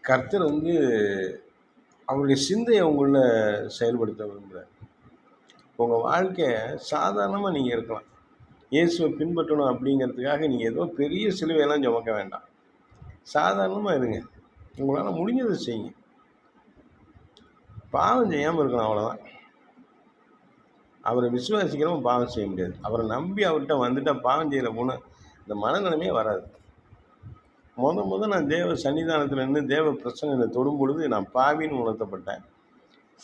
கர்த்தர் அவருடைய சிந்தையை உங்களுள்ள செயல்படுத்த விரும்புகிறார். உங்கள் வாழ்க்கையை சாதாரணமாக நீங்கள் இருக்கலாம். இயேசுவை பின்பற்றணும் அப்படிங்கிறதுக்காக நீங்கள் ஏதோ பெரிய சிலுவையெல்லாம் சுமக்க வேண்டாம். சாதாரணமாக இருங்க. உங்களால் முடிஞ்சதை செய்யுங்க. பாவம் செய்யாமல் இருக்கணும், அவ்வளோதான். அவரை விசுவாசிக்கிறவன் பாவம் செய்ய முடியாது. அவரை நம்பி அவர்கிட்ட வந்துட்டால் பாவம் செய்கிற குணம் இந்த மனநிலைமையே வராது. நான் தேவ சன்னிதானத்தில் நின்று தேவ பிரச்சனைகளை தொடும் பொழுது நான் பாவின்னு உணர்த்தப்பட்டேன்.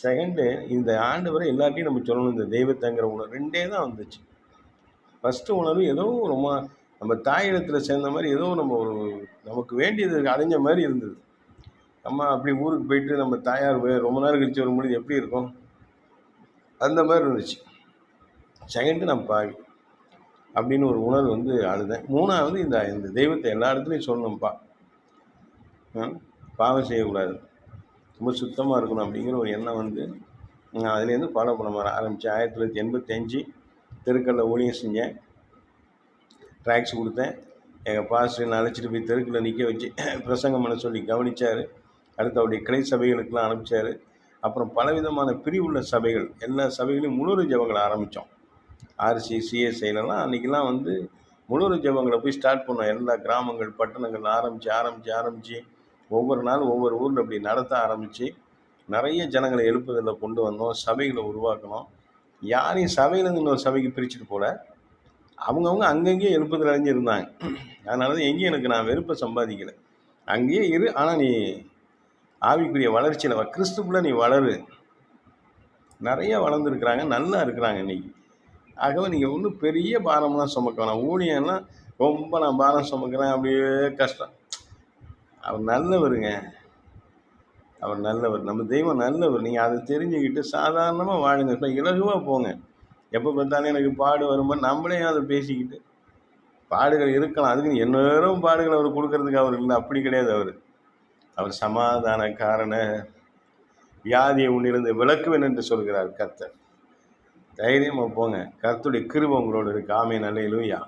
செகண்டு, இந்த ஆண்டு வரை எல்லாத்தையும் நம்ம சொல்லணும், இந்த தெய்வத்தைங்கிற உணர்வு 2 தான் வந்துச்சு. ஃபஸ்ட்டு உணர்வு ஏதோ ரொம்ப நம்ம தாயிடத்தில் சேர்ந்த மாதிரி, ஏதோ நமக்கு வேண்டியது அடைஞ்ச மாதிரி இருந்தது. நம்ம அப்படி ஊருக்கு போயிட்டு நம்ம தாயார் ரொம்ப நேரம் கழிச்சு வரும்பொழுது எப்படி இருக்கும், அந்த மாதிரி இருந்துச்சு. செகண்டு, நான் பாவி அப்படின்னு ஒரு உணர்வு அழுதேன். 3வது, இந்த தெய்வத்தை எல்லா இடத்துலையும் சொல்லணும்ப்பா, பாவம் செய்யக்கூடாது, ரொம்ப சுத்தமாக இருக்கணும் அப்படிங்கிற ஒரு எண்ணம் நான் அதுலேருந்து ஃபாலோ பண்ண ஆரம்பித்தேன். 1985 தெருக்களில் ஊழியம் செஞ்சேன். ட்ராக்ஸ் கொடுத்தேன். எங்கள் பாஸ்டர் அழைச்சிட்டு போய் தெருக்களில் நிற்க வச்சு பிரசங்கம் பண்ண சொல்லி கவனித்தார். அடுத்து அவருடைய கிளை சபைகளுக்கெல்லாம் அனுப்பிச்சார். அப்புறம் பலவிதமான பிரிவுள்ள சபைகள், எல்லா சபைகளையும் முழுறு ஜெபங்களை ஆரம்பித்தோம். ஆர்சி சிஎஸ்ஐலலாம் அன்றைக்கெலாம் முழுறு ஜெபங்களை போய் ஸ்டார்ட் பண்ணோம். எல்லா கிராமங்கள் பட்டணங்கள் ஆரம்பித்து ஒவ்வொரு நாளும் ஒவ்வொரு ஊரில் அப்படி நடத்த ஆரம்பித்து நிறைய ஜனங்களை எழுப்புதலில் கொண்டு வந்தோம். சபைகளை உருவாக்கணும். யாரையும் சபையிலேருந்து இன்னொரு சபைக்கு பிரிச்சுட்டு போல, அவங்கவுங்க அங்கங்கேயே எழுப்புதல் அடைஞ்சிருந்தாங்க. அதனால தான் எங்கேயும் எனக்கு நான் வெறுப்பை சம்பாதிக்கலை. அங்கேயே இரு, ஆனால் நீ ஆவிக்குரிய வளர்ச்சியில் கிறிஸ்துக்குள்ளே நீ வளரு. நிறைய வளர்ந்துருக்குறாங்க, நல்லா இருக்கிறாங்க இன்றைக்கி. ஆகவே நீங்கள் ஒன்றும் பெரிய பாரம்லாம் சுமக்க வேணாம். ஊழியெல்லாம் ரொம்ப நான் பாரம் சுமக்கிறேன் அப்படியே கஷ்டம். அவர் நல்லவருங்க, அவர் நல்லவர், நம்ம தெய்வம் நல்லவர். நீங்கள் அதை தெரிஞ்சுக்கிட்டு சாதாரணமாக வாழுங்க, இப்போ இலகுவாக போங்க. எப்போ பார்த்தாலும் எனக்கு பாடு வரும்போது நம்மளே அதை பேசிக்கிட்டு, பாடுகள் இருக்கலாம், அதுக்கு எந்நேரம் பாடுகள் அவர் கொடுக்கறதுக்கு அவர் இல்லை, அப்படி கிடையாது. அவர் சமாதான காரண வியாதியை உன்னிலிருந்து விலக்குவேன் என்று சொல்கிறார் கர்த்தர். தைரியமாக போங்க, கர்த்தருடைய கிருபை உங்களோடு இருக்கு. ஆமென், அல்லேலூயா.